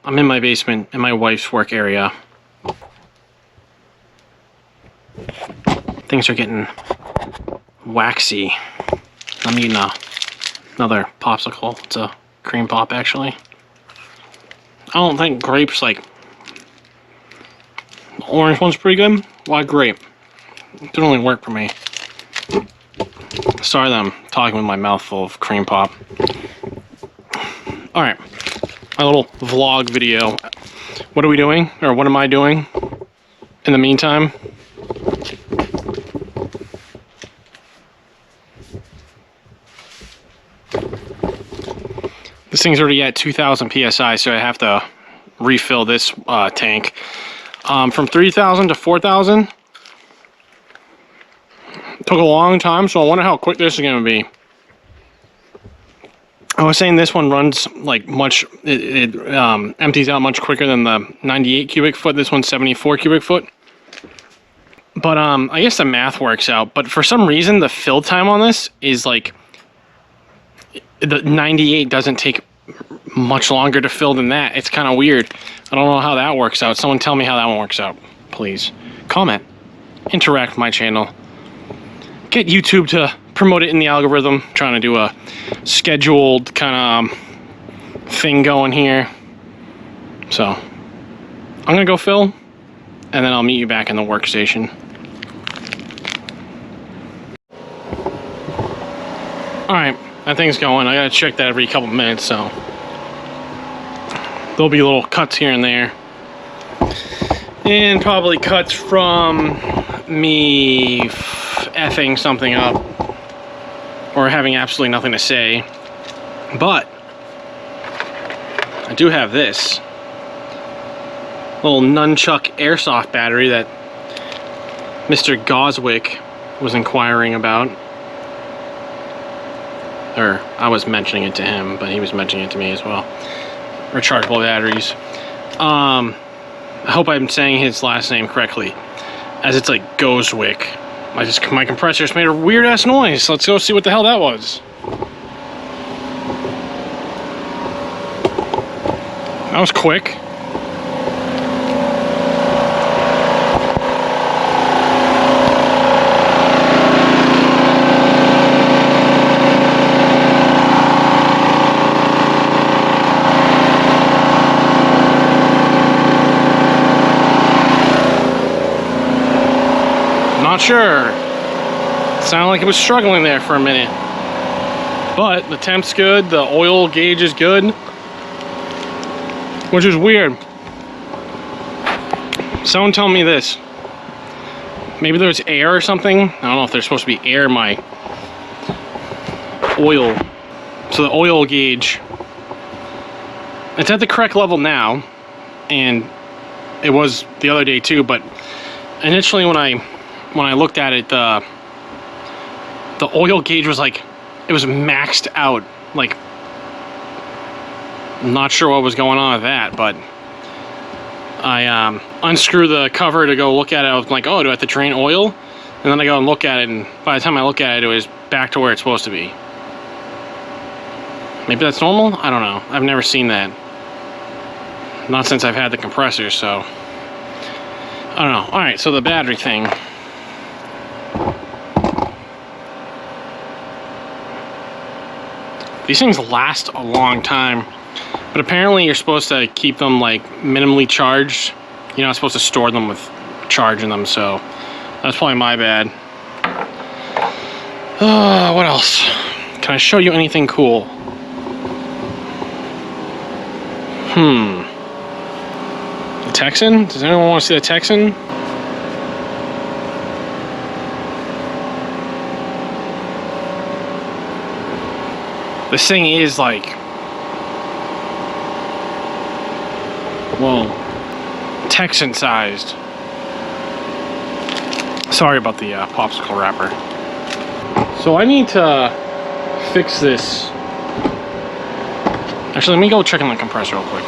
I'm in my basement in my wife's work area. Things are getting waxy. I'm eating another popsicle. It's a cream pop, actually. I don't think grape's like... The orange one's pretty good. Why grape? It didn't really work for me. Sorry that I'm talking with my mouth full of cream pop. Alright. My little vlog video. What are we doing? Or what am I doing in the meantime? This thing's already at 2,000 PSI, so I have to refill this tank. From 3,000 to 4,000. Took a long time, so I wonder how quick this is going to be. I was saying this one runs like much, it empties out much quicker than the 98 cubic foot. This one's 74 cubic foot. But I guess the math works out. But for some reason, the fill time on this is like, the 98 doesn't take much longer to fill than that. It's kind of weird. I don't know how that works out. Someone tell me how that one works out, please. Comment. Interact with my channel. Get YouTube to promote it in the algorithm. I'm trying to do a scheduled kind of thing going here. So, I'm going to go fill, and then I'll meet you back in the workstation. Alright, that thing's going. I got to check that every couple minutes, so... There'll be little cuts here and there. And probably cuts from me effing something up. Or having absolutely nothing to say. But I do have this little nunchuck airsoft battery that Mr. Goswick was inquiring about. Or I was mentioning it to him, but he was mentioning it to me as well. Rechargeable batteries. I hope I'm saying his last name correctly, as it's like Goswick. My compressor just made a weird ass noise. Let's go see what the hell that was. That was quick. Not sure. Sounded like it was struggling there for a minute. But the temp's good, the oil gauge is good. Which is weird. Someone tell me this. Maybe there's air or something. I don't know if there's supposed to be air in my oil. So the oil gauge, it's at the correct level now. And it was the other day too, but initially when I looked at it, the oil gauge was like, it was maxed out. Like, I'm not sure what was going on with that, but I unscrew the cover to go look at it. I was like, oh, do I have to drain oil? And then I go and look at it, and by the time I look at it, it was back to where it's supposed to be. Maybe that's normal? I don't know. I've never seen that. Not since I've had the compressor, so I don't know. Alright, so the battery thing. These things last a long time, but apparently you're supposed to keep them like minimally charged. You're not supposed to store them with charge in them, so that's probably my bad. What else? Can I show you anything cool? The Texan? Does anyone want to see the Texan? This thing is like, well, Texan sized. Sorry about the popsicle wrapper. So I need to fix this. Actually, let me go check on the compressor real quick.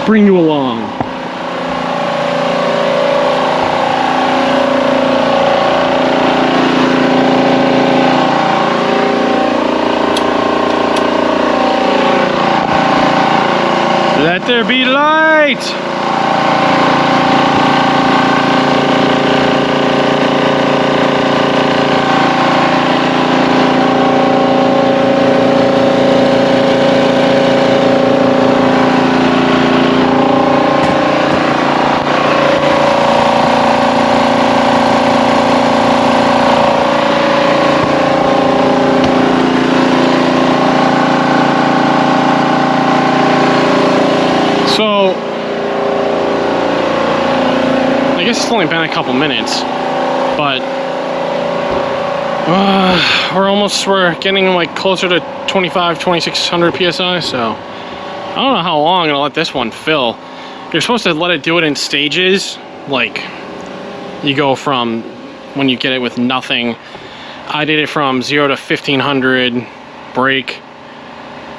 Bring you along. Let there be light! So, I guess it's only been a couple minutes, but we're getting like closer to 2600 PSI, so I don't know how long I'm gonna let this one fill. You're supposed to let it do it in stages, like you go from when you get it with nothing. I did it from 0 to 1500, brake,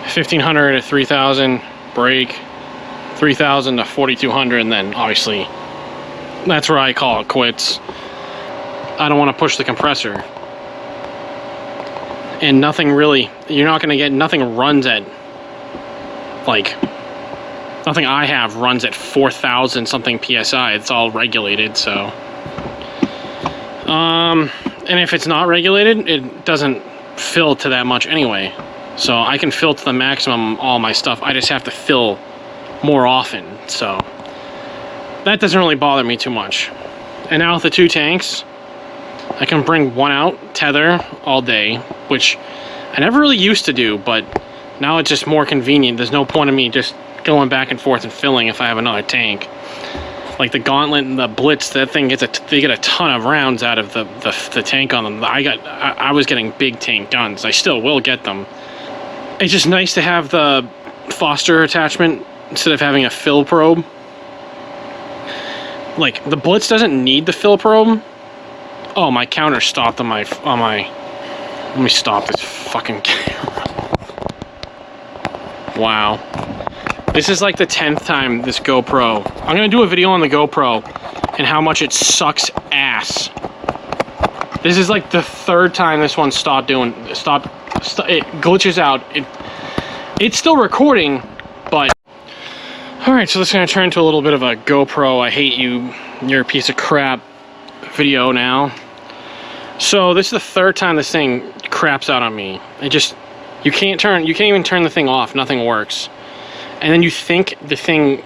1500 to 3000, brake, 3000 to 4200, and then obviously that's where I call it quits. I don't want to push the compressor, and nothing really, you're not going to get, nothing runs at, like, nothing I have runs at 4000 something PSI. It's all regulated, so and if it's not regulated, it doesn't fill to that much anyway, so I can fill to the maximum all my stuff. I just have to fill more often, so that doesn't really bother me too much. And now with the 2 tanks, I can bring one out, tether all day, which I never really used to do, but now it's just more convenient. There's no point in me just going back and forth and filling if I have another tank. Like the Gauntlet and the Blitz, that thing gets they get a ton of rounds out of the tank on them. I was getting big tank guns. I still will get them. It's just nice to have the Foster attachment instead of having a fill probe. Like, the Blitz doesn't need the fill probe. Oh, my counter stopped on my... Let me stop this fucking camera. Wow. This is like the 10th time this GoPro... I'm gonna do a video on the GoPro and how much it sucks ass. This is like the 3rd time this one stopped doing... It glitches out. It's still recording, but... Alright, so this is going to turn into a little bit of a GoPro, I hate you, you're a piece of crap video now. So this is the 3rd time this thing craps out on me. It just, you can't even turn the thing off, nothing works. And then you think the thing,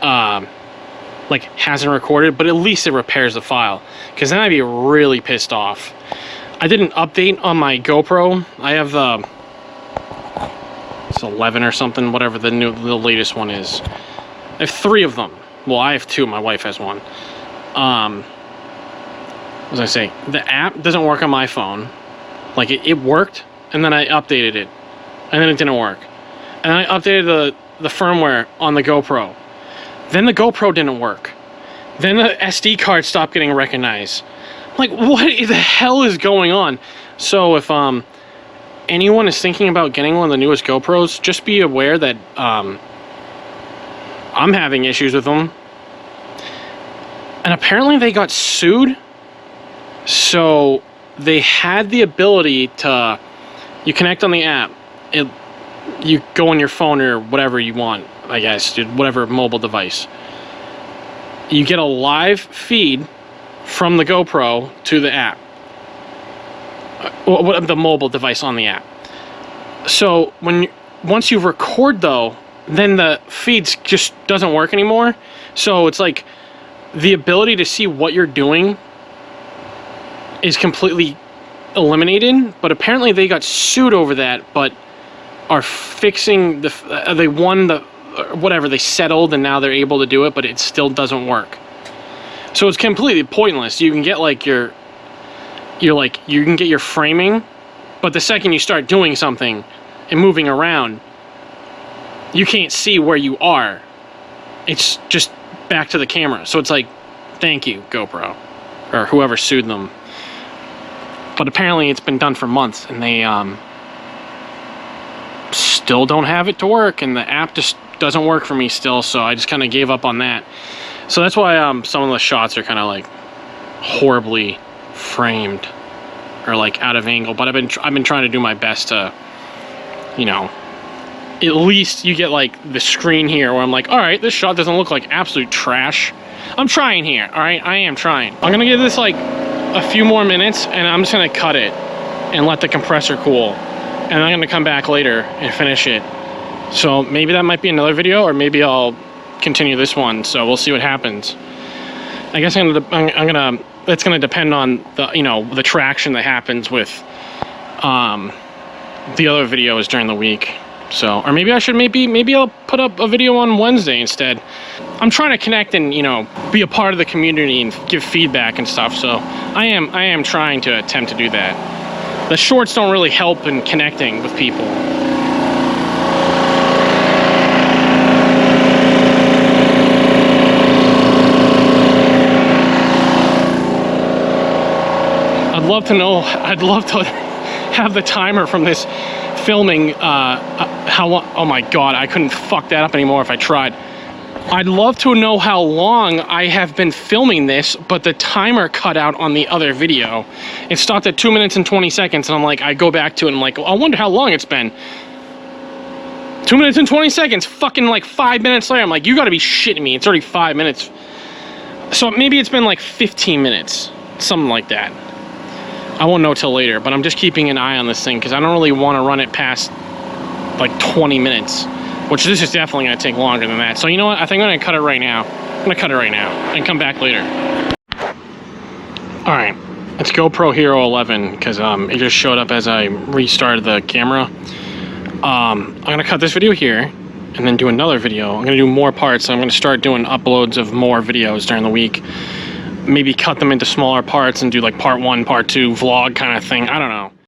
like, hasn't recorded, but at least it repairs the file. Because then I'd be really pissed off. I did an update on my GoPro. I have the, it's 11 or something, whatever the latest one is. I have 3 of them. Well, I have 2. My wife has 1. What was I saying? The app doesn't work on my phone. Like, it worked, and then I updated it, and then it didn't work. And I updated the firmware on the GoPro. Then the GoPro didn't work. Then the SD card stopped getting recognized. Like, what the hell is going on? So if anyone is thinking about getting one of the newest GoPros, just be aware that I'm having issues with them. And apparently they got sued. So they had the ability to, you connect on the app, you go on your phone or whatever you want, I guess, whatever mobile device. You get a live feed from the GoPro to the app. The mobile device on the app. So once you record though, then the feeds just doesn't work anymore. So it's like the ability to see what you're doing is completely eliminated. But apparently they got sued over that, but are fixing they won the whatever, they settled and now they're able to do it, but it still doesn't work. So it's completely pointless. You can get like you can get your framing, but the second you start doing something and moving around, you can't see where you are. It's just back to the camera. So it's like, thank you, GoPro, or whoever sued them. But apparently it's been done for months, and they still don't have it to work, and the app just doesn't work for me still, so I just kind of gave up on that. So that's why some of the shots are kind of like horribly framed or like out of angle, but I've been trying to do my best to, you know, at least you get like the screen here where I'm like, all right, this shot doesn't look like absolute trash. I'm trying here, all right? I am trying. I'm gonna give this like a few more minutes and I'm just gonna cut it and let the compressor cool. And I'm gonna come back later and finish it. So maybe that might be another video, or maybe I'll continue this one. So we'll see what happens. I guess it's gonna depend on the, you know, the traction that happens with the other videos during the week. So, or maybe I should, maybe I'll put up a video on Wednesday instead. I'm trying to connect and, you know, be a part of the community and give feedback and stuff. So I am trying to attempt to do that. The shorts don't really help in connecting with people. I'd love to have the timer from this filming, how long, oh my god, I couldn't fuck that up anymore if I tried. I'd love to know how long I have been filming this, but the timer cut out on the other video. It stopped at 2 minutes and 20 seconds, and I'm like, I go back to it, and I'm like, I wonder how long it's been. 2 minutes and 20 seconds, fucking like 5 minutes later, I'm like, you gotta be shitting me, it's already 5 minutes. So maybe it's been like 15 minutes, something like that. I won't know till later, but I'm just keeping an eye on this thing because I don't really want to run it past like 20 minutes, which this is definitely going to take longer than that. So you know what? I think I'm going to cut it right now. I'm going to cut it right now and come back later. All right, it's GoPro Hero 11 because it just showed up as I restarted the camera. I'm going to cut this video here and then do another video. I'm going to do more parts. I'm going to start doing uploads of more videos during the week. Maybe cut them into smaller parts and do like part 1, part 2 vlog kind of thing. I don't know.